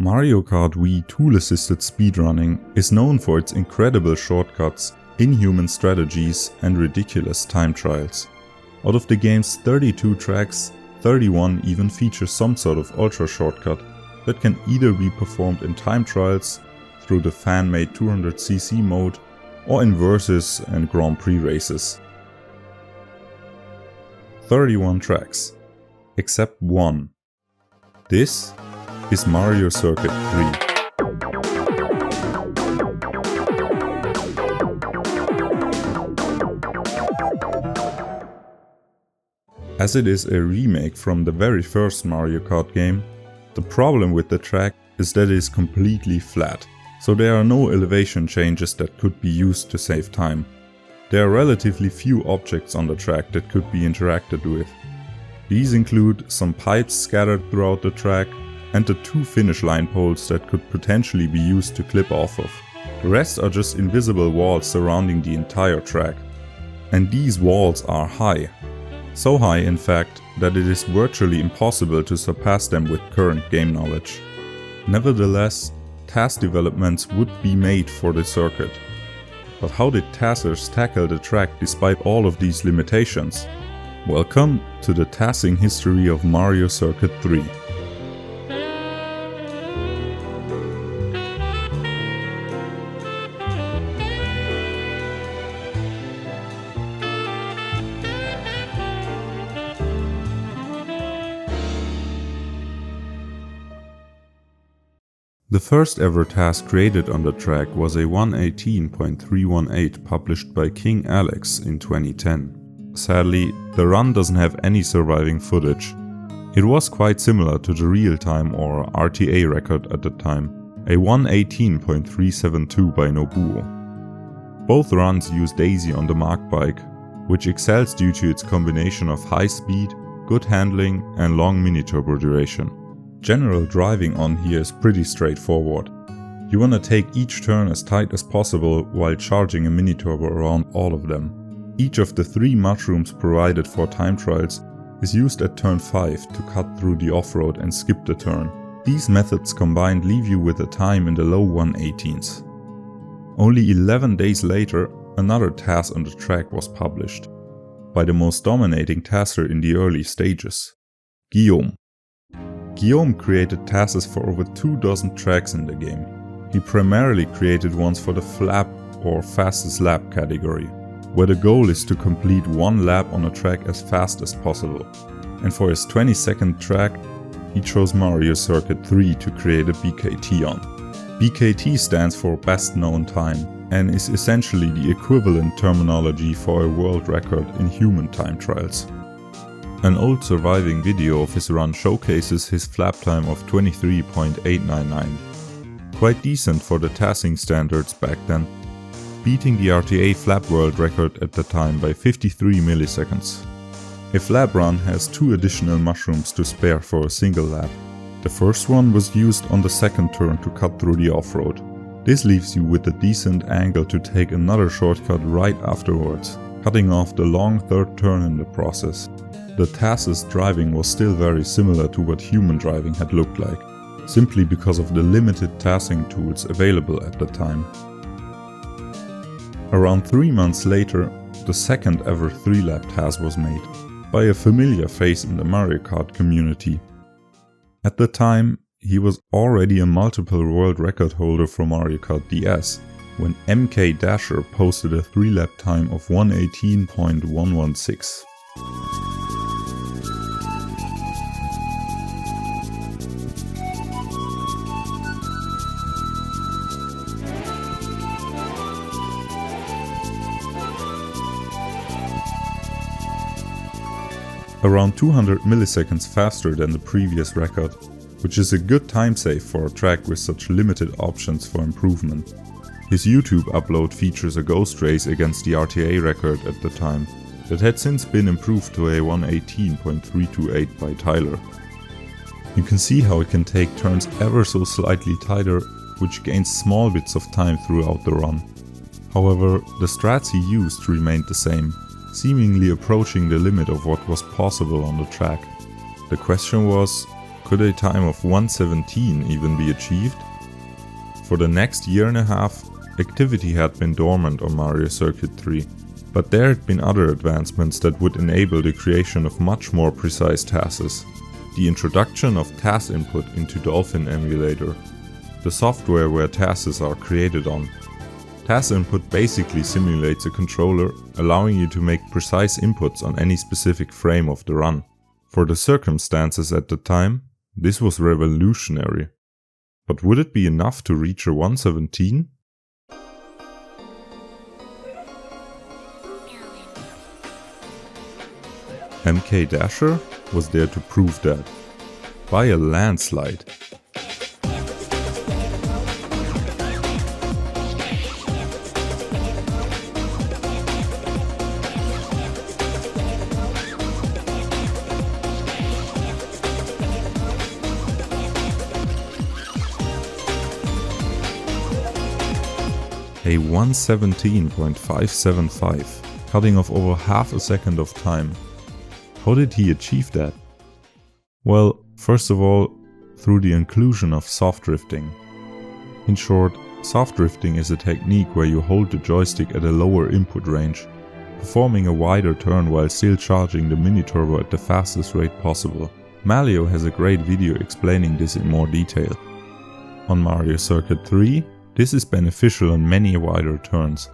Mario Kart Wii tool-assisted speedrunning is known for its incredible shortcuts, inhuman strategies and ridiculous time trials. Out of the game's 32 tracks, 31 even feature some sort of ultra shortcut that can either be performed in time trials, through the fan-made 200cc mode, or in versus and Grand Prix races. 31 tracks, except one. This is Mario Circuit 3. As it is a remake from the very first Mario Kart game, the problem with the track is that it is completely flat, so there are no elevation changes that could be used to save time. There are relatively few objects on the track that could be interacted with. These include some pipes scattered throughout the track and the 2 finish line poles that could potentially be used to clip off of. The rest are just invisible walls surrounding the entire track. And these walls are high. So high, in fact, that it is virtually impossible to surpass them with current game knowledge. Nevertheless, TAS developments would be made for the circuit. But how did TASers tackle the track despite all of these limitations? Welcome to the TASing history of Mario Circuit 3. The first ever TAS created on the track was a 118.318 published by King Alex in 2010. Sadly, the run doesn't have any surviving footage. It was quite similar to the real-time or RTA record at the time, a 118.372 by Nobuo. Both runs use Daisy on the Mark bike, which excels due to its combination of high speed, good handling and long mini-turbo duration. General driving on here is pretty straightforward. You wanna take each turn as tight as possible while charging a mini-turbo around all of them. Each of the 3 mushrooms provided for time trials is used at turn 5 to cut through the off-road and skip the turn. These methods combined leave you with a time in the low 118s. Only 11 days later, another TAS on the track was published, by the most dominating TASer in the early stages, Golemm. Golemm created TASes for over 24 tracks in the game. He primarily created ones for the flap or fastest lap category, where the goal is to complete 1 lap on a track as fast as possible. And for his 22nd track, he chose Mario Circuit 3 to create a BKT on. BKT stands for Best Known Time and is essentially the equivalent terminology for a world record in human time trials. An old surviving video of his run showcases his flap time of 23.899. Quite decent for the TASing standards back then, beating the RTA flap world record at the time by 53 milliseconds. A flap run has 2 additional mushrooms to spare for a single lap. The first one was used on the second turn to cut through the off-road. This leaves you with a decent angle to take another shortcut right afterwards, cutting off the long third turn in the process. The TAS's driving was still very similar to what human driving had looked like, simply because of the limited TASing tools available at the time. Around 3 months later, the second ever 3-lap TAS was made, by a familiar face in the Mario Kart community. At the time, he was already a multiple world record holder for Mario Kart DS, when MK Dasher posted a 3-lap time of 118.116. Around 200 milliseconds faster than the previous record, which is a good time save for a track with such limited options for improvement. His YouTube upload features a ghost race against the RTA record at the time, that had since been improved to a 118.328 by Tyler. You can see how it can take turns ever so slightly tighter, which gains small bits of time throughout the run. However, the strats he used remained the same, seemingly approaching the limit of what was possible on the track. The question was, Could a time of 1:17 even be achieved? For the next year and a half, activity had been dormant on Mario Circuit 3, but there had been other advancements that would enable the creation of much more precise TASes. The introduction of TAS input into Dolphin Emulator, the software where TASes are created on. TAS input basically simulates a controller, allowing you to make precise inputs on any specific frame of the run. For the circumstances at the time, this was revolutionary. But would it be enough to reach a 1:17? MK Dasher was there to prove that. By a landslide. A 1:17.575, cutting off over half a second of time. How did he achieve that? Well, first of all, through the inclusion of soft drifting. In short, soft drifting is a technique where you hold the joystick at a lower input range, performing a wider turn while still charging the mini turbo at the fastest rate possible. Malio has a great video explaining this in more detail. On Mario Circuit 3, this is beneficial on many wider turns.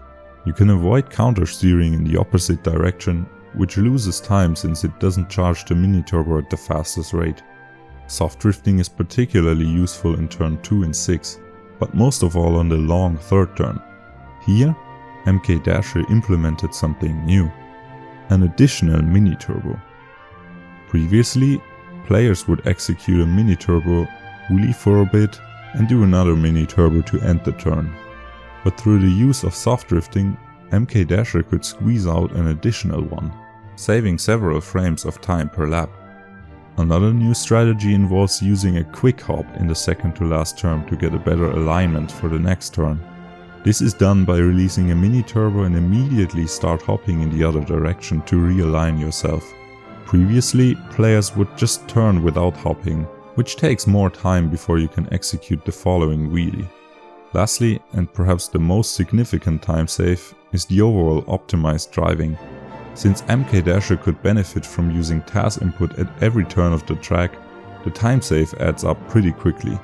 You can avoid counter-steering in the opposite direction, which loses time since it doesn't charge the mini turbo at the fastest rate. Soft drifting is particularly useful in turn 2 and 6, but most of all on the long third turn. Here, MK Dasher implemented something new, an additional mini turbo. Previously, players would execute a mini turbo, wheelie for a bit, and do another mini turbo to end the turn. But through the use of soft drifting, MK Dasher could squeeze out an additional one, saving several frames of time per lap. Another new strategy involves using a quick hop in the second to last turn to get a better alignment for the next turn. This is done by releasing a mini turbo and immediately start hopping in the other direction to realign yourself. Previously, players would just turn without hopping, which takes more time before you can execute the following wheelie. Lastly, and perhaps the most significant time save, is the overall optimized driving. Since MK Dasher could benefit from using TAS input at every turn of the track, the time save adds up pretty quickly.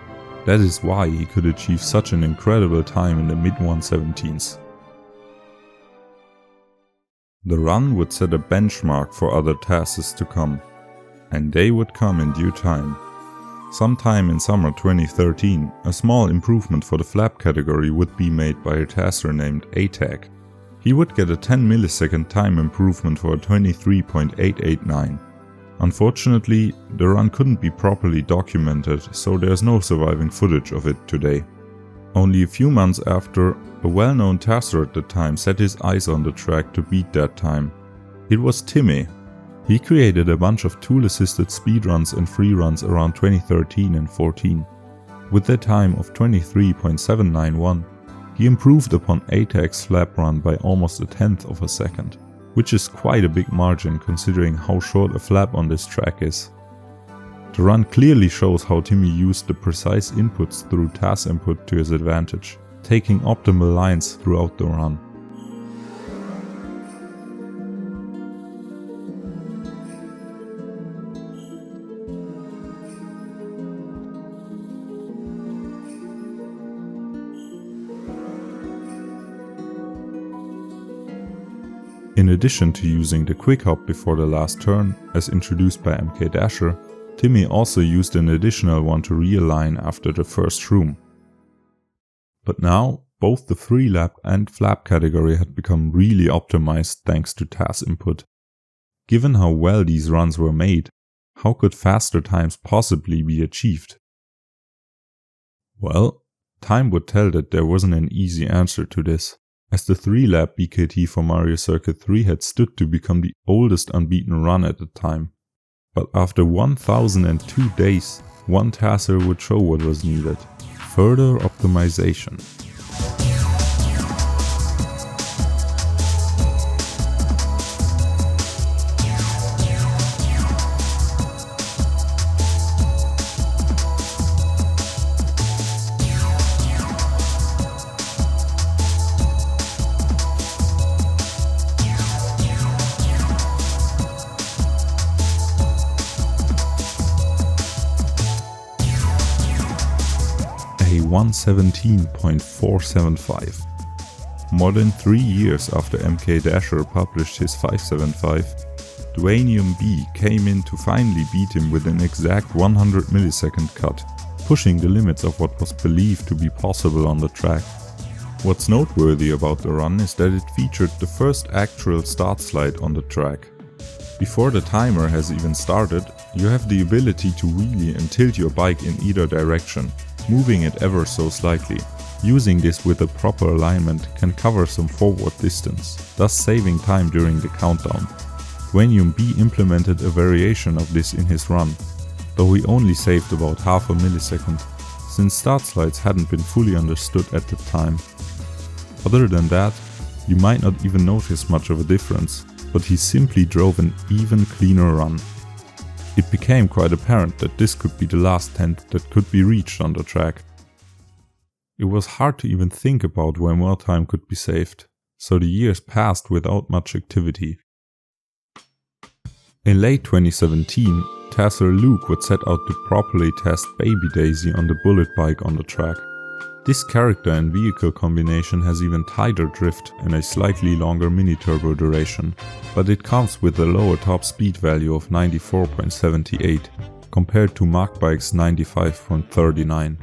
That is why he could achieve such an incredible time in the mid-1:17s. The run would set a benchmark for other TASes to come, and they would come in due time. Sometime in summer 2013, a small improvement for the flap category would be made by a TASer named ATAG. He would get a 10 millisecond time improvement for a 23.889. Unfortunately, the run couldn't be properly documented, so there's no surviving footage of it today. Only a few months after, a well-known TASer at the time set his eyes on the track to beat that time. It was Timmy. He created a bunch of tool-assisted speedruns and free runs around 2013 and 14. With a time of 23.791, he improved upon ATAG's flap run by almost a tenth of a second, which is quite a big margin considering how short a flap on this track is. The run clearly shows how Timmy used the precise inputs through TAS input to his advantage, taking optimal lines throughout the run. In addition to using the quick hop before the last turn, as introduced by MK Dasher, Timmy also used an additional one to realign after the first shroom. But now, both the free lap and flap category had become really optimized thanks to TAS input. Given how well these runs were made, how could faster times possibly be achieved? Well, time would tell that there wasn't an easy answer to this, as the 3-lap BKT for Mario Circuit 3 had stood to become the oldest unbeaten run at the time. But after 1002 days, one TASer would show what was needed: further optimization. a 117.475. More than 3 years after MK Dasher published his 575, Dwaynium B came in to finally beat him with an exact 100 millisecond cut, pushing the limits of what was believed to be possible on the track. What's noteworthy about the run is that it featured the first actual start slide on the track. Before the timer has even started, you have the ability to wheelie and tilt your bike in either direction, moving it ever so slightly. Using this with a proper alignment can cover some forward distance, thus saving time during the countdown. Dwaynium B implemented a variation of this in his run, though he only saved about half a millisecond, since start slides hadn't been fully understood at the time. Other than that, you might not even notice much of a difference, but he simply drove an even cleaner run. It became quite apparent that this could be the last tent that could be reached on the track. It was hard to even think about where more time could be saved, so the years passed without much activity. In late 2017, TASer Luke would set out to properly test Baby Daisy on the bullet bike on the track. This character and vehicle combination has even tighter drift and a slightly longer mini-turbo duration, but it comes with a lower top speed value of 94.78 compared to Mach Bike's 95.39.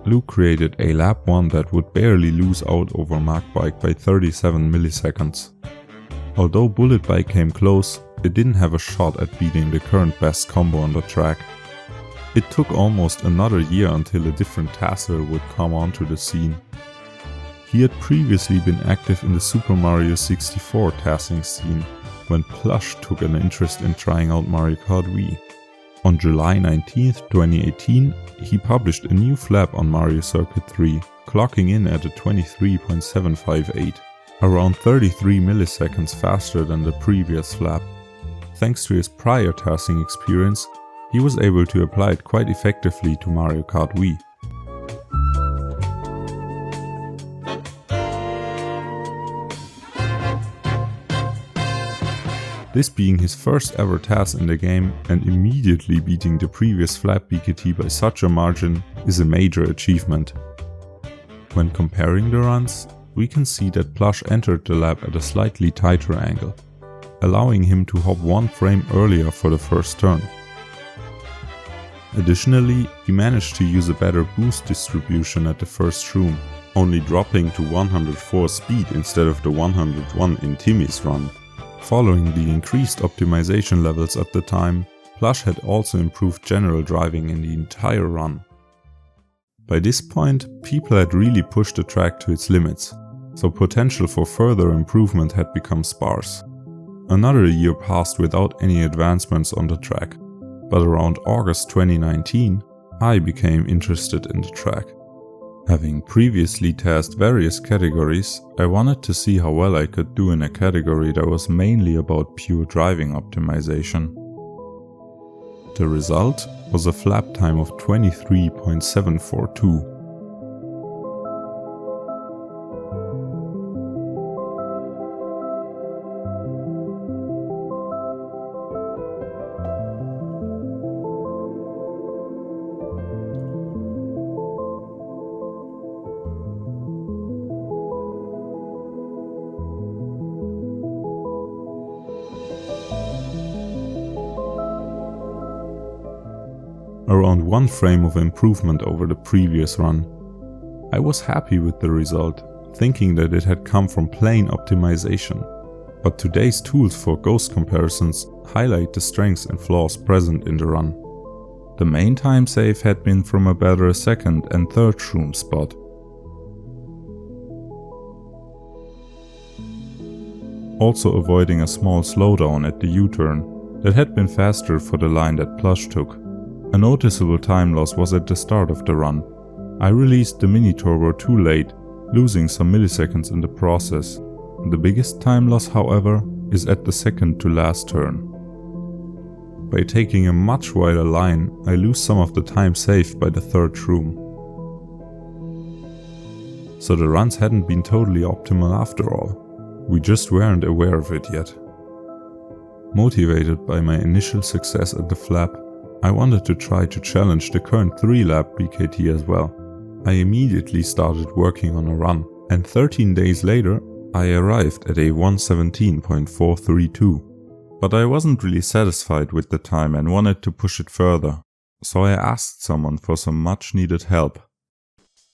Luke created a lap 1 that would barely lose out over Mach Bike by 37 milliseconds. Although Bullet Bike came close, it didn't have a shot at beating the current best combo on the track. It took almost another year until a different TASer would come onto the scene. He had previously been active in the Super Mario 64 TASing scene, when Plush took an interest in trying out Mario Kart Wii. On July 19, 2018, he published a new flap on Mario Circuit 3, clocking in at a 23.758, around 33 milliseconds faster than the previous flap. Thanks to his prior TASing experience, he was able to apply it quite effectively to Mario Kart Wii. This being his first ever TAS in the game and immediately beating the previous flap BKT by such a margin is a major achievement. When comparing the runs, we can see that Plush entered the lap at a slightly tighter angle, allowing him to hop one frame earlier for the first turn. Additionally, he managed to use a better boost distribution at the first room, only dropping to 104 speed instead of the 101 in Timmy's run. Following the increased optimization levels at the time, Plush had also improved general driving in the entire run. By this point, people had really pushed the track to its limits, so potential for further improvement had become sparse. Another year passed without any advancements on the track, but around August 2019, I became interested in the track. Having previously TASed various categories, I wanted to see how well I could do in a category that was mainly about pure driving optimization. The result was a flap time of 23.742. Around one frame of improvement over the previous run. I was happy with the result, thinking that it had come from plain optimization, but today's tools for ghost comparisons highlight the strengths and flaws present in the run. The main time save had been from a better second and third shroom spot. Also avoiding a small slowdown at the U-turn that had been faster for the line that Plush took. A noticeable time loss was at the start of the run. I released the mini turbo too late, losing some milliseconds in the process. The biggest time loss, however, is at the second to last turn. By taking a much wider line, I lose some of the time saved by the third shroom. So the runs hadn't been totally optimal after all. We just weren't aware of it yet. Motivated by my initial success at the flap, I wanted to try to challenge the current 3-lap BKT as well. I immediately started working on a run, and 13 days later I arrived at a 117.432. But I wasn't really satisfied with the time and wanted to push it further, so I asked someone for some much needed help.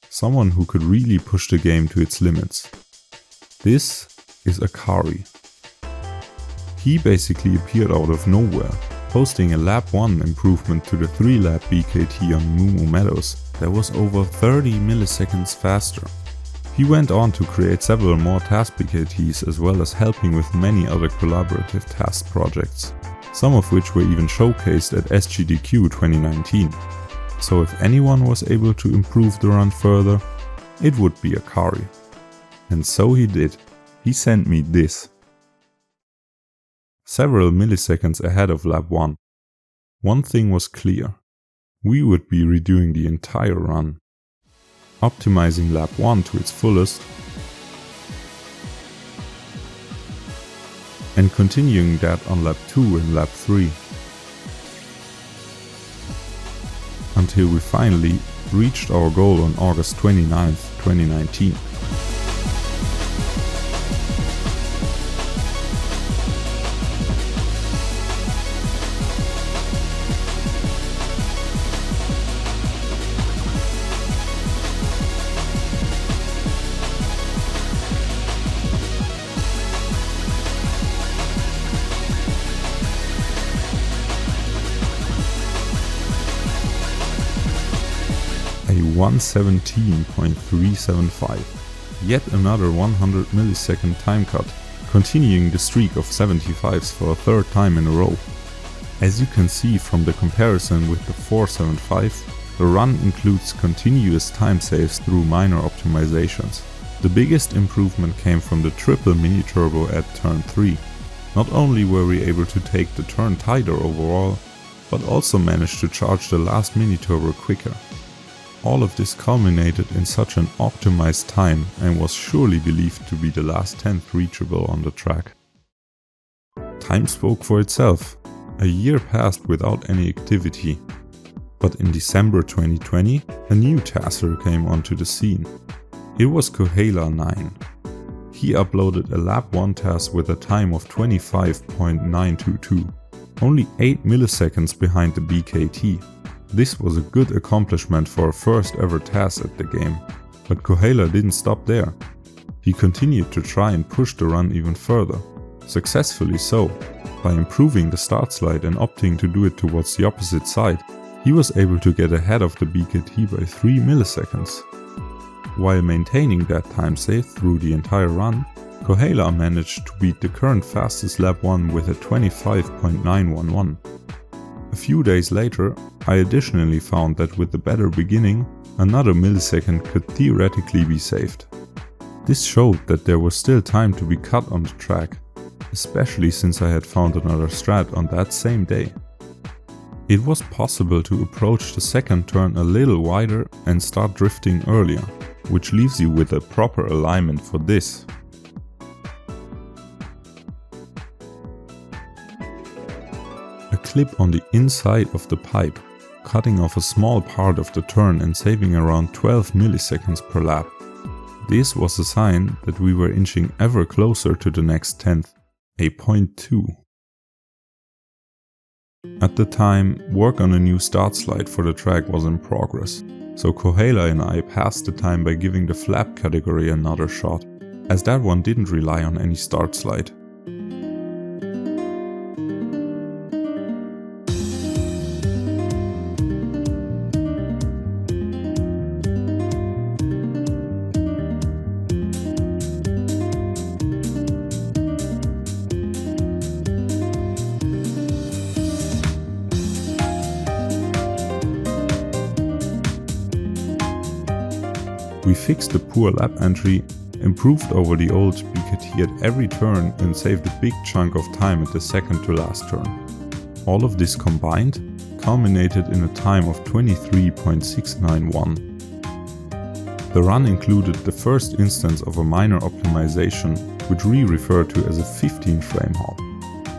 Someone who could really push the game to its limits. This is Akari. He basically appeared out of nowhere, posting a Lab 1 improvement to the 3-lap BKT on Mewmore Meadows that was over 30 milliseconds faster. He went on to create several more TAS BKTs as well as helping with many other collaborative TAS projects, some of which were even showcased at SGDQ 2019. So if anyone was able to improve the run further, it would be Akari. And so he did. He sent me this. Several milliseconds ahead of Lab 1. One thing was clear. We would be redoing the entire run. Optimizing Lab 1 to its fullest and continuing that on Lab 2 and Lab 3. Until we finally reached our goal on August 29th, 2019. A 117.375, yet another 100 millisecond time cut, continuing the streak of 75s for a third time in a row. As you can see from the comparison with the 475, the run includes continuous time saves through minor optimizations. The biggest improvement came from the triple mini turbo at turn 3. Not only were we able to take the turn tighter overall, but also managed to charge the last mini turbo quicker. All of this culminated in such an optimized time and was surely believed to be the last 10th reachable on the track. Time spoke for itself. A year passed without any activity. But in December 2020, a new TASer came onto the scene. It was Kohala9. He uploaded a Lab 1 TAS with a time of 25.922, only 8 milliseconds behind the BKT. This was a good accomplishment for a first ever TAS at the game, but Kohala didn't stop there. He continued to try and push the run even further, successfully so. By improving the start slide and opting to do it towards the opposite side, he was able to get ahead of the BKT by 3 milliseconds. While maintaining that time save through the entire run, Kohala managed to beat the current fastest Lab 1 with a 25.911. A few days later, I additionally found that with the better beginning, another millisecond could theoretically be saved. This showed that there was still time to be cut on the track, especially since I had found another strat on that same day. It was possible to approach the second turn a little wider and start drifting earlier, which leaves you with a proper alignment for this. A clip on the inside of the pipe, cutting off a small part of the turn and saving around 12 milliseconds per lap. This was a sign that we were inching ever closer to the next 10th, a 0.2. At the time, work on a new start slide for the track was in progress, so Kohala and I passed the time by giving the flap category another shot, as that one didn't rely on any start slide. We fixed the poor lap entry, improved over the old BKT at every turn and saved a big chunk of time at the second to last turn. All of this combined culminated in a time of 23.691. The run included the first instance of a minor optimization, which we refer to as a 15 frame hop.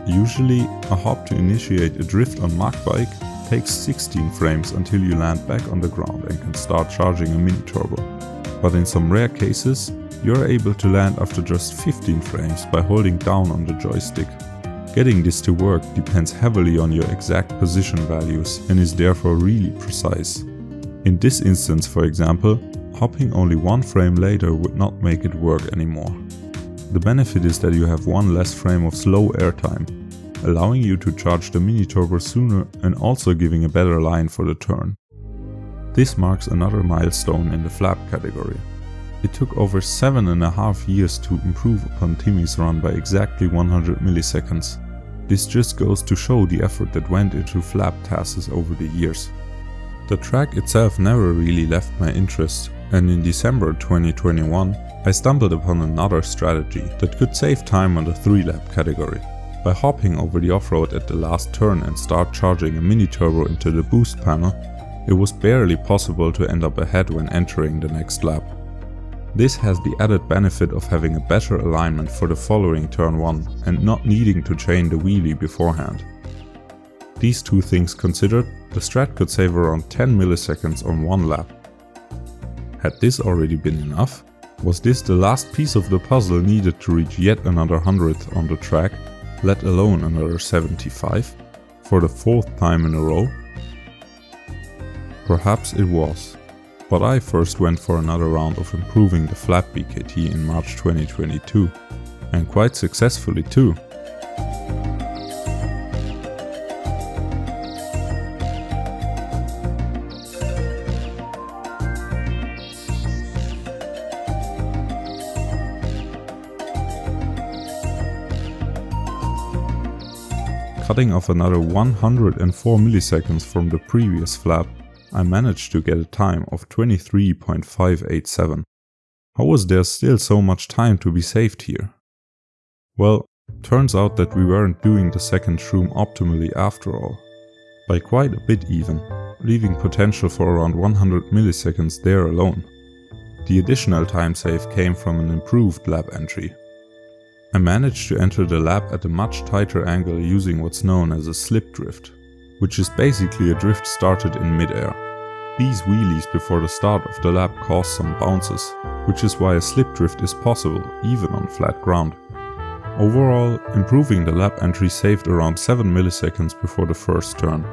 Usually a hop to initiate a drift on Mach bike takes 16 frames until you land back on the ground and can start charging a mini turbo. But in some rare cases, you're able to land after just 15 frames by holding down on the joystick. Getting this to work depends heavily on your exact position values and is therefore really precise. In this instance, for example, hopping only one frame later would not make it work anymore. The benefit is that you have one less frame of slow airtime, allowing you to charge the mini turbo sooner and also giving a better line for the turn. This marks another milestone in the flap category. It took over 7.5 years to improve upon Timmy's run by exactly 100 milliseconds. This just goes to show the effort that went into flap TASes over the years. The track itself never really left my interest, and in December 2021 I stumbled upon another strategy that could save time on the 3-lap category. By hopping over the off-road at the last turn and start charging a mini turbo into the boost panel, it was barely possible to end up ahead when entering the next lap. This has the added benefit of having a better alignment for the following turn 1 and not needing to chain the wheelie beforehand. These two things considered, the strat could save around 10 milliseconds on one lap. Had this already been enough? Was this the last piece of the puzzle needed to reach yet another 100th on the track, let alone another 75, for the 4th time in a row? Perhaps it was. But I first went for another round of improving the flap BKT in March 2022, and quite successfully too. Cutting off another 104 milliseconds from the previous flap, I managed to get a time of 23.587. How was there still so much time to be saved here? Well, turns out that we weren't doing the second shroom optimally after all. By quite a bit even, leaving potential for around 100 milliseconds there alone. The additional time save came from an improved lap entry. I managed to enter the lap at a much tighter angle using what's known as a slip drift, which is basically a drift started in mid-air. These wheelies before the start of the lap cause some bounces, which is why a slip drift is possible even on flat ground. Overall, improving the lap entry saved around 7 milliseconds before the first turn.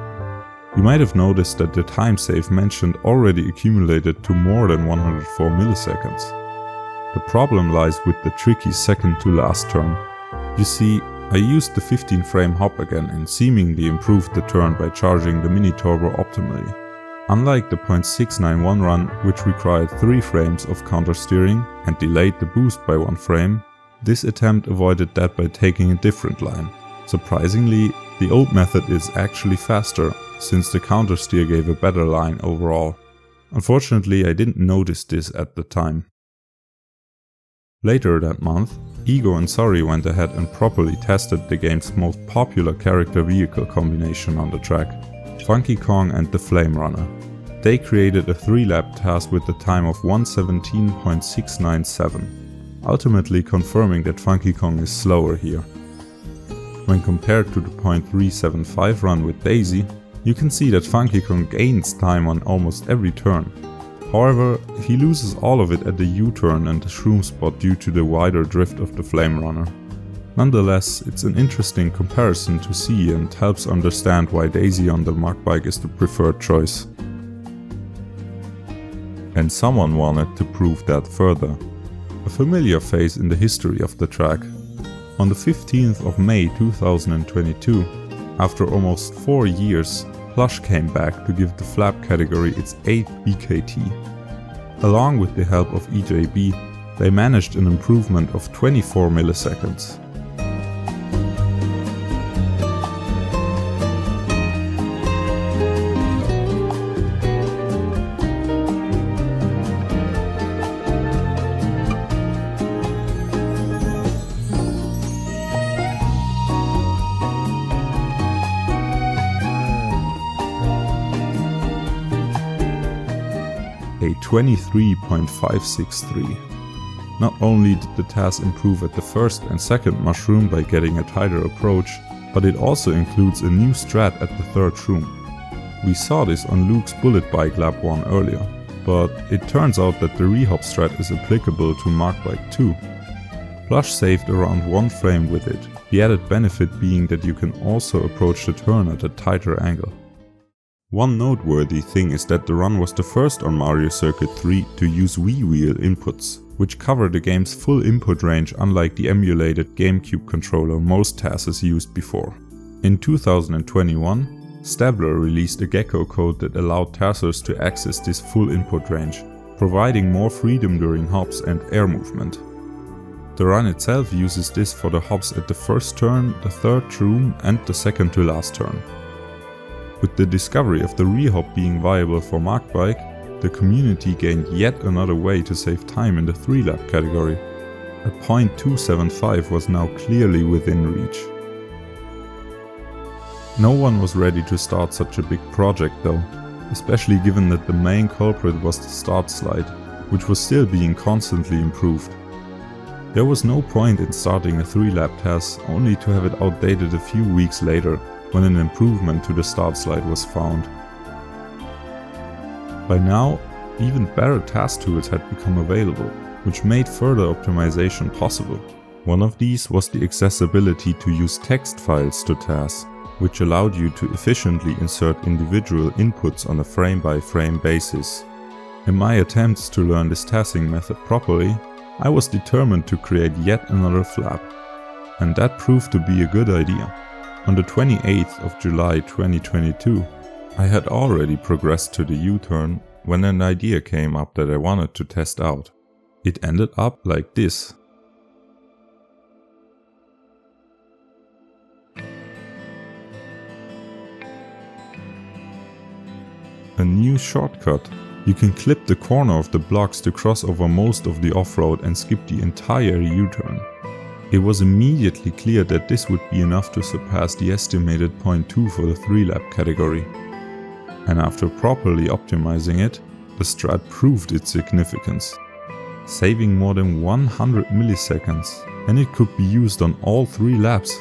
You might have noticed that the time save mentioned already accumulated to more than 104 milliseconds. The problem lies with the tricky second to last turn. You see, I used the 15 frame hop again and seemingly improved the turn by charging the mini turbo optimally. Unlike the .691 run, which required 3 frames of counter steering and delayed the boost by 1 frame, this attempt avoided that by taking a different line. Surprisingly, the old method is actually faster, since the counter steer gave a better line overall. Unfortunately, I didn't notice this at the time. Later that month, Ego and Sorry went ahead and properly tested the game's most popular character-vehicle combination on the track, Funky Kong and the Flame Runner. They created a 3-lap TAS with a time of 1:17.697, ultimately confirming that Funky Kong is slower here. When compared to the .375 run with Daisy, you can see that Funky Kong gains time on almost every turn. However, he loses all of it at the U-turn and the shroom spot due to the wider drift of the Flame Runner. Nonetheless, it's an interesting comparison to see and helps understand why Daisy on the Mark bike is the preferred choice. And someone wanted to prove that further. A familiar face in the history of the track. On the 15th of May 2022, after almost 4 years, Plush came back to give the flap category its 8th BKT. Along with the help of EJB, they managed an improvement of 24 milliseconds. A 23.563. Not only did the TAS improve at the first and second mushroom by getting a tighter approach, but it also includes a new strat at the third shroom. We saw this on Luke's Bullet Bike Lab 1 earlier, but it turns out that the rehop strat is applicable to Mark Bike too. Plush saved around 1 frame with it, the added benefit being that you can also approach the turn at a tighter angle. One noteworthy thing is that the run was the first on Mario Circuit 3 to use Wii Wheel inputs, which cover the game's full input range unlike the emulated GameCube controller most TASes used before. In 2021, Stabler released a Gecko code that allowed TASers to access this full input range, providing more freedom during hops and air movement. The run itself uses this for the hops at the first turn, the third shroom and the second to last turn. With the discovery of the rehop being viable for Mark Bike, the community gained yet another way to save time in the 3-lap category. A .275 was now clearly within reach. No one was ready to start such a big project though, especially given that the main culprit was the start slide, which was still being constantly improved. There was no point in starting a 3-lap TAS only to have it outdated a few weeks later, when an improvement to the start slide was found. By now, even better TAS tools had become available, which made further optimization possible. One of these was the accessibility to use text files to TAS, which allowed you to efficiently insert individual inputs on a frame-by-frame basis. In my attempts to learn this TASing method properly, I was determined to create yet another flap. And that proved to be a good idea. On the 28th of July 2022, I had already progressed to the U-turn when an idea came up that I wanted to test out. It ended up like this. A new shortcut. You can clip the corner of the blocks to cross over most of the off-road and skip the entire U-turn. It was immediately clear that this would be enough to surpass the estimated .2 for the 3-lap category. And after properly optimizing it, the strat proved its significance, saving more than 100 milliseconds, and it could be used on all 3 laps.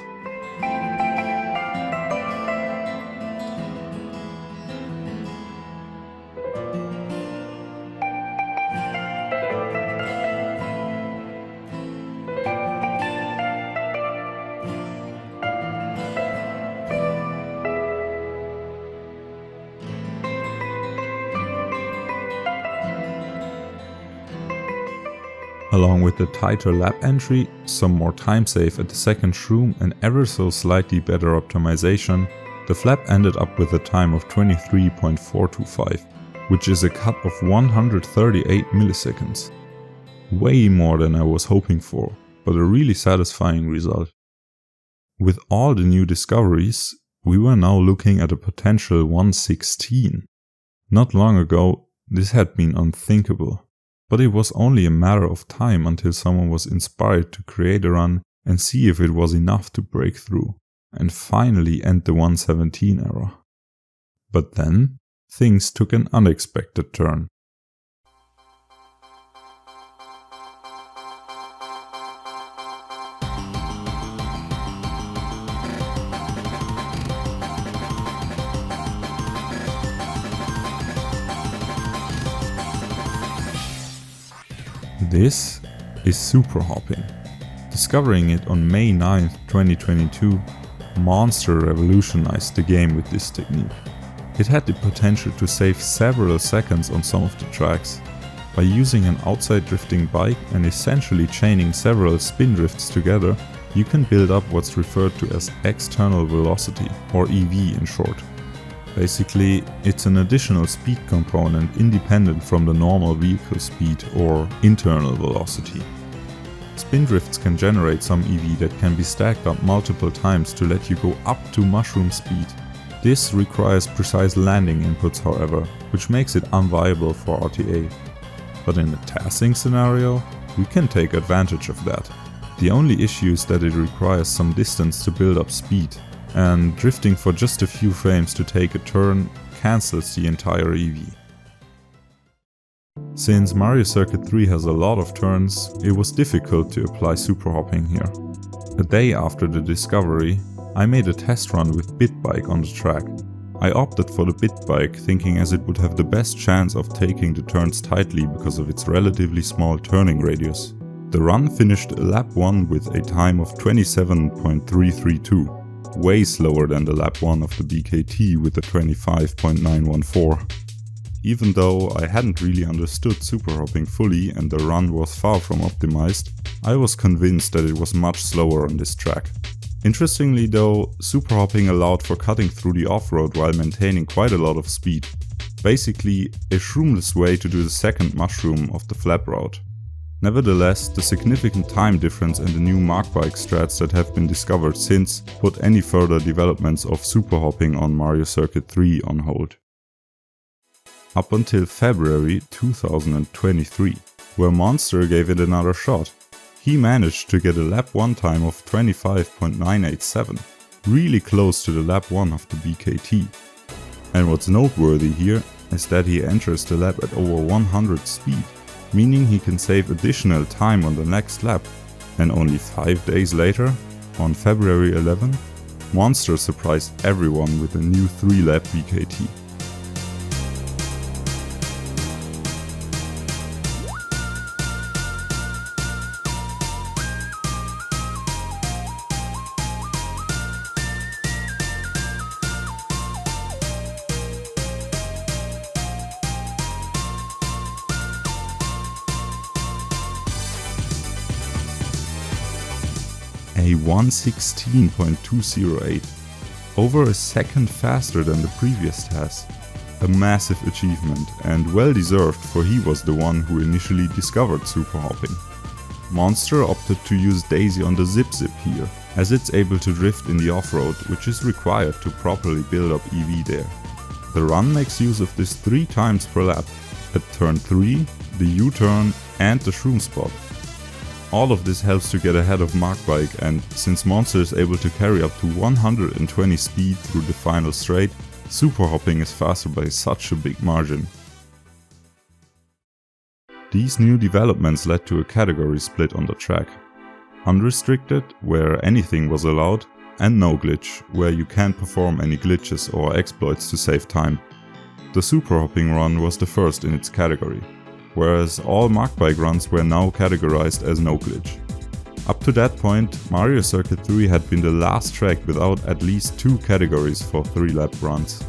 Along with the tighter lap entry, some more time save at the second shroom and ever so slightly better optimization, the flap ended up with a time of 23.425, which is a cut of 138 milliseconds. Way more than I was hoping for, but a really satisfying result. With all the new discoveries, we were now looking at a potential 116. Not long ago, this had been unthinkable. But it was only a matter of time until someone was inspired to create a run and see if it was enough to break through, and finally end the 117 era. But then, things took an unexpected turn. This is super hopping. Discovering it on May 9th, 2022, Monster revolutionized the game with this technique. It had the potential to save several seconds on some of the tracks. By using an outside drifting bike and essentially chaining several spin drifts together, you can build up what's referred to as external velocity, or EV in short. Basically, it's an additional speed component independent from the normal vehicle speed or internal velocity. Spin drifts can generate some EV that can be stacked up multiple times to let you go up to mushroom speed. This requires precise landing inputs however, which makes it unviable for RTA. But in a TASing scenario, we can take advantage of that. The only issue is that it requires some distance to build up speed, and drifting for just a few frames to take a turn cancels the entire EV. Since Mario Circuit 3 has a lot of turns, it was difficult to apply super hopping here. A day after the discovery, I made a test run with BitBike on the track. I opted for the bit bike, thinking as it would have the best chance of taking the turns tightly because of its relatively small turning radius. The run finished lap 1 with a time of 27.332, way slower than the lap 1 of the BKT with a 25.914. Even though I hadn't really understood super hopping fully and the run was far from optimized, I was convinced that it was much slower on this track. Interestingly though, super hopping allowed for cutting through the off-road while maintaining quite a lot of speed. Basically, a shroomless way to do the second mushroom of the flap route. Nevertheless, the significant time difference and the new mark bike strats that have been discovered since put any further developments of super hopping on Mario Circuit 3 on hold. Up until February 2023, where Monster gave it another shot. He managed to get a lap 1 time of 25.987, really close to the lap 1 of the BKT. And what's noteworthy here is that he enters the lap at over 100 speed, meaning he can save additional time on the next lap. And only 5 days later, on February 11, Monster surprised everyone with a new 3-lap BKT. A 1:16.208, over a second faster than the previous TAS. A massive achievement and well deserved, for he was the one who initially discovered super hopping. Monster opted to use Daisy on the Zip here, as it's able to drift in the off-road, which is required to properly build up EV there. The run makes use of this 3 times per lap, at turn 3, the U-turn and the shroom spot. All of this helps to get ahead of Mark Bike, and since Monster is able to carry up to 120 speed through the final straight, super hopping is faster by such a big margin. These new developments led to a category split on the track. Unrestricted, where anything was allowed, and no glitch, where you can't perform any glitches or exploits to save time. The super hopping run was the first in its category, whereas all Mark Bike runs were now categorized as no glitch. Up to that point, Mario Circuit 3 had been the last track without at least 2 categories for 3-lap runs.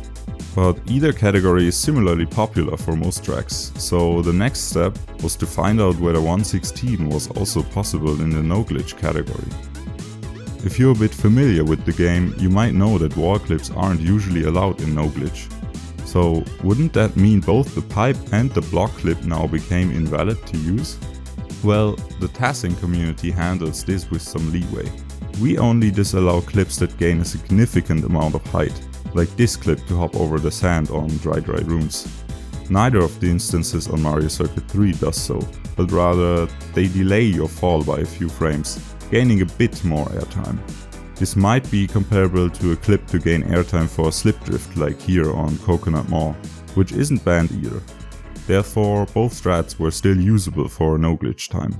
But either category is similarly popular for most tracks, so the next step was to find out whether 1:16 was also possible in the no glitch category. If you're a bit familiar with the game, you might know that wall clips aren't usually allowed in no glitch. So wouldn't that mean both the pipe and the block clip now became invalid to use? Well, the TASing community handles this with some leeway. We only disallow clips that gain a significant amount of height, like this clip to hop over the sand on dry runes. Neither of the instances on Mario Circuit 3 does so, but rather they delay your fall by a few frames, gaining a bit more airtime. This might be comparable to a clip to gain airtime for a slip drift like here on Coconut Mall, which isn't banned either. Therefore, both strats were still usable for no glitch time.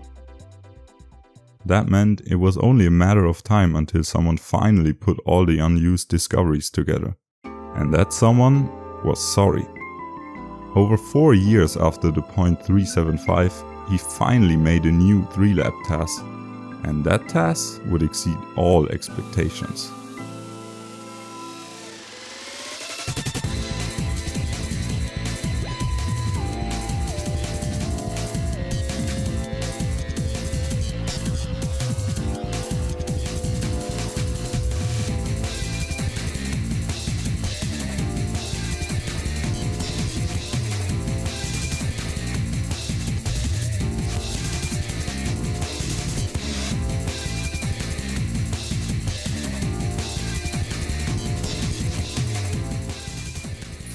That meant it was only a matter of time until someone finally put all the unused discoveries together. And that someone was Sorry. Over 4 years after the .375, he finally made a new 3-lap TAS. And that TAS would exceed all expectations.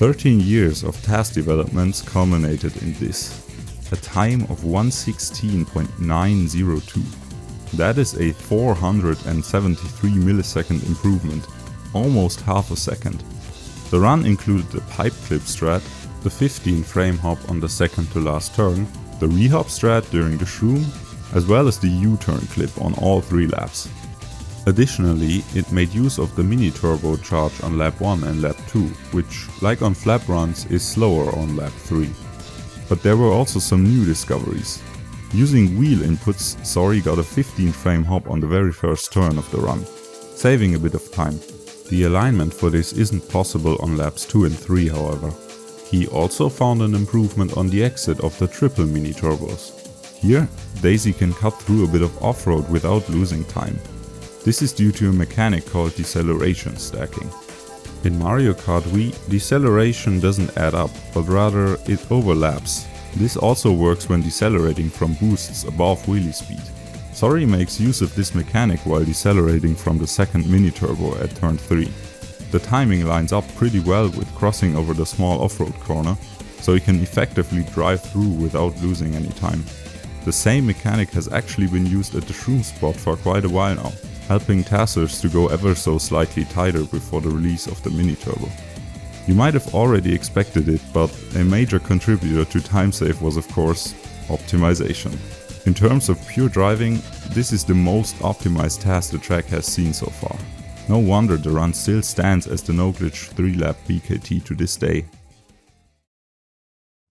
"13 years of TAS developments culminated in this, a time of 1:16.902. That is a 473 millisecond improvement, almost half a second. The run included the pipe clip strat, the 15 frame hop on the second to last turn, the rehop strat during the shroom, as well as the U-turn clip on all 3 laps. Additionally, it made use of the mini turbo charge on lap 1 and lap 2, which, like on flap runs, is slower on lap 3. But there were also some new discoveries. Using wheel inputs, Zora got a 15 frame hop on the very first turn of the run, saving a bit of time. The alignment for this isn't possible on laps 2 and 3, however. He also found an improvement on the exit of the triple mini turbos. Here, Daisy can cut through a bit of off-road without losing time. This is due to a mechanic called deceleration stacking. In Mario Kart Wii, deceleration doesn't add up, but rather it overlaps. This also works when decelerating from boosts above wheelie speed. Zora makes use of this mechanic while decelerating from the second mini turbo at turn 3. The timing lines up pretty well with crossing over the small off-road corner, so he can effectively drive through without losing any time. The same mechanic has actually been used at the shroom spot for quite a while now, helping TASers to go ever so slightly tighter before the release of the mini turbo. You might have already expected it, but a major contributor to time save was of course optimization. In terms of pure driving, this is the most optimized TAS the track has seen so far. No wonder the run still stands as the no-glitch 3-lap BKT to this day.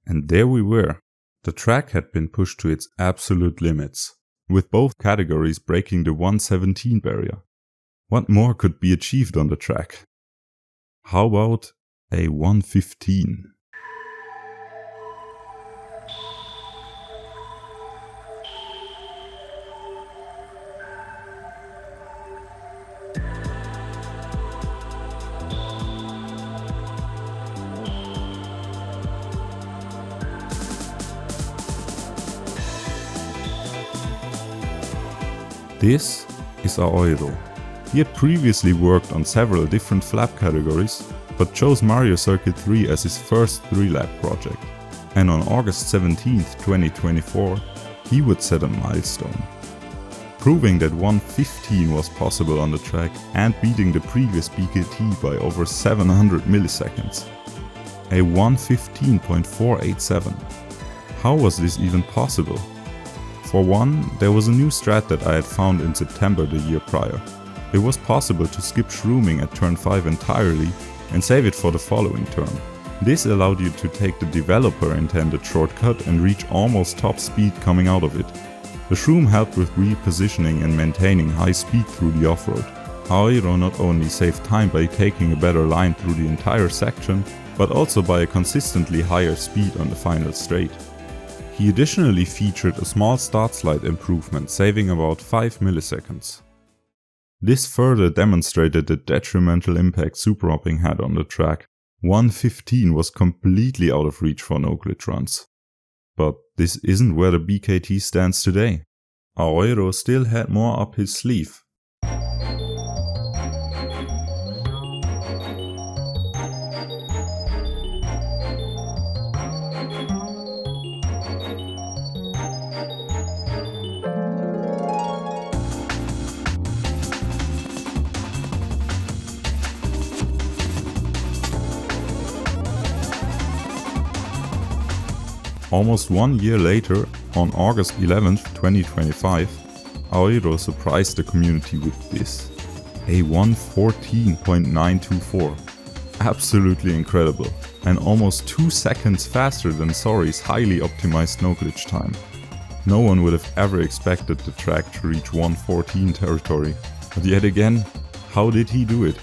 And there we were. The track had been pushed to its absolute limits, with both categories breaking the 117 barrier. What more could be achieved on the track? How about a 115? This is Aoiro. He had previously worked on several different flap categories, but chose Mario Circuit 3 as his first 3-lap project. And on August 17, 2024, he would set a milestone, proving that 115 was possible on the track and beating the previous BKT by over 700 milliseconds. A 115.487. How was this even possible? For one, there was a new strat that I had found in September the year prior. It was possible to skip shrooming at turn 5 entirely and save it for the following turn. This allowed you to take the developer intended shortcut and reach almost top speed coming out of it. The shroom helped with repositioning and maintaining high speed through the off-road. Aoiro not only saved time by taking a better line through the entire section, but also by a consistently higher speed on the final straight. He additionally featured a small start slide improvement, saving about 5 milliseconds. This further demonstrated the detrimental impact super hopping had on the track. 115 was completely out of reach for no-glitch runs. But this isn't where the BKT stands today. Aoiro still had more up his sleeve. Almost 1 year later, on August 11, 2025, Aoiro surprised the community with this. A 114.924. Absolutely incredible, and almost 2 seconds faster than Zora's highly optimized no-glitch time. No one would have ever expected the track to reach 114 territory, but yet again, how did he do it?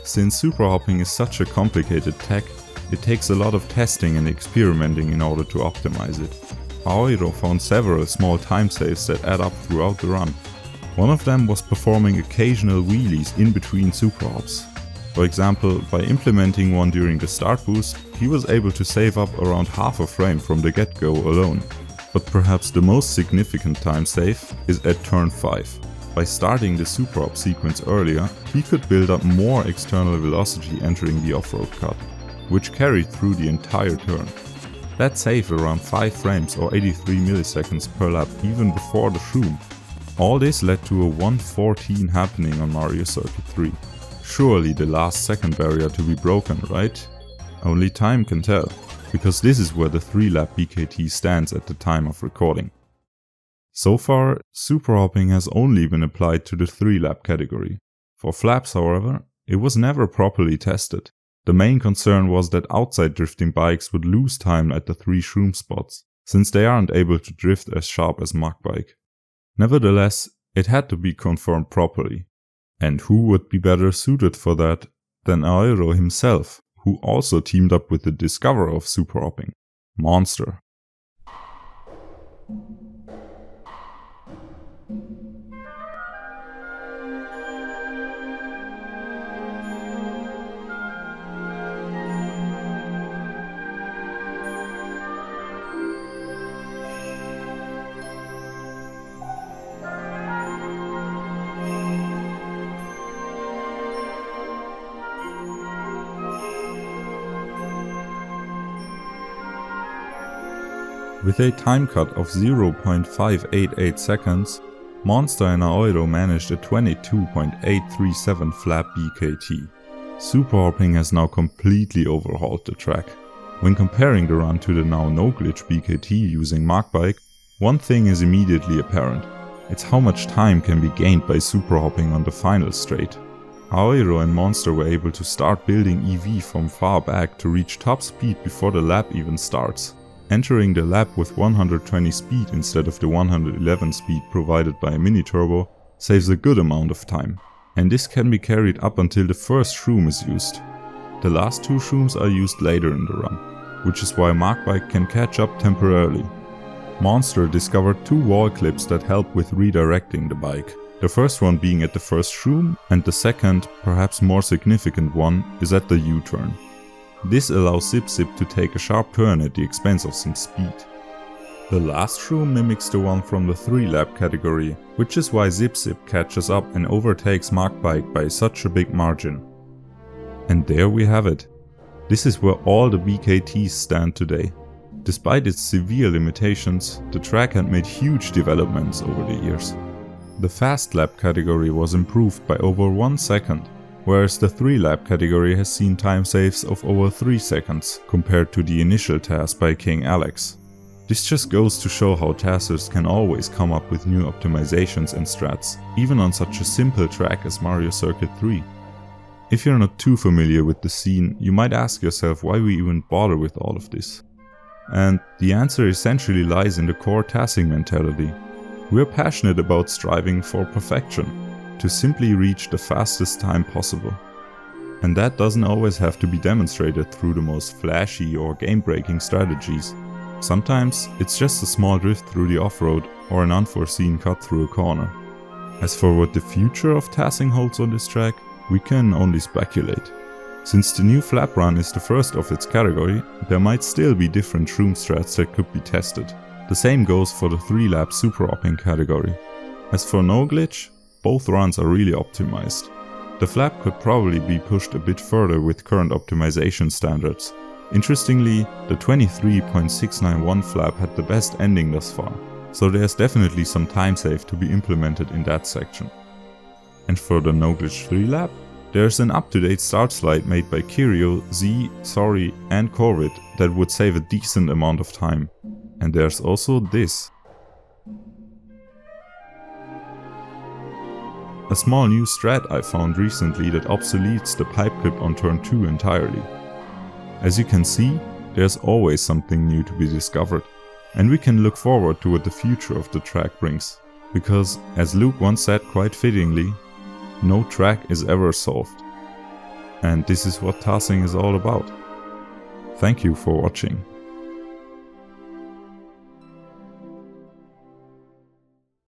Since super hopping is such a complicated tech, it takes a lot of testing and experimenting in order to optimize it. Aoiro found several small time saves that add up throughout the run. One of them was performing occasional wheelies in between super hops. For example, by implementing one during the start boost, he was able to save up around half a frame from the get-go alone. But perhaps the most significant time save is at turn 5. By starting the super hop sequence earlier, he could build up more external velocity entering the off-road cut, which carried through the entire turn. That saved around 5 frames or 83 milliseconds per lap even before the shroom. All this led to a 114 happening on Mario Circuit 3. Surely the last second barrier to be broken, right? Only time can tell, because this is where the 3-lap BKT stands at the time of recording. So far, super hopping has only been applied to the 3-lap category. For flaps, however, it was never properly tested. The main concern was that outside drifting bikes would lose time at the 3 shroom spots, since they aren't able to drift as sharp as MKWii. Nevertheless, it had to be confirmed properly. And who would be better suited for that than Aero himself, who also teamed up with the discoverer of super hopping, Monster. With a time cut of 0.588 seconds, Monster and Aero managed a 22.837 flap BKT. Super hopping has now completely overhauled the track. When comparing the run to the now no-glitch BKT using MKWii, one thing is immediately apparent. It's how much time can be gained by super hopping on the final straight. Aero and Monster were able to start building EV from far back to reach top speed before the lap even starts. Entering the lap with 120 speed instead of the 111 speed provided by a mini turbo saves a good amount of time, and this can be carried up until the first shroom is used. The last 2 shrooms are used later in the run, which is why MKWii can catch up temporarily. Monster discovered 2 wall clips that help with redirecting the bike, the first one being at the first shroom, and the second, perhaps more significant one, is at the U-turn. This allows Zip to take a sharp turn at the expense of some speed. The last shroom mimics the one from the 3-lap category, which is why Zip catches up and overtakes MKWii by such a big margin. And there we have it. This is where all the BKTs stand today. Despite its severe limitations, the track had made huge developments over the years. The fast lap category was improved by over 1 second. Whereas the 3-lap category has seen time saves of over 3 seconds compared to the initial TAS by King Alex. This just goes to show how TASers can always come up with new optimizations and strats, even on such a simple track as Mario Circuit 3. If you're not too familiar with the scene, you might ask yourself why we even bother with all of this. And the answer essentially lies in the core TASing mentality. We're passionate about striving for perfection, to simply reach the fastest time possible. And that doesn't always have to be demonstrated through the most flashy or game-breaking strategies. Sometimes it's just a small drift through the off-road or an unforeseen cut through a corner. As for what the future of TASing holds on this track, we can only speculate. Since the new flap run is the first of its category, there might still be different shroom strats that could be tested. The same goes for the 3-lap super hopping category. As for no glitch, both runs are really optimized. The flap could probably be pushed a bit further with current optimization standards. Interestingly, the 23.691 flap had the best ending thus far, so there's definitely some time save to be implemented in that section. And for the no glitch 3-lap, there's an up-to-date start slide made by Kirio, Z, Sorry and Corvid that would save a decent amount of time. And there's also this. A small new strat I found recently that obsoletes the pipe clip on turn 2 entirely. As you can see, there's always something new to be discovered, and we can look forward to what the future of the track brings, because as Luke once said quite fittingly, no track is ever solved. And this is what TASing is all about. Thank you for watching.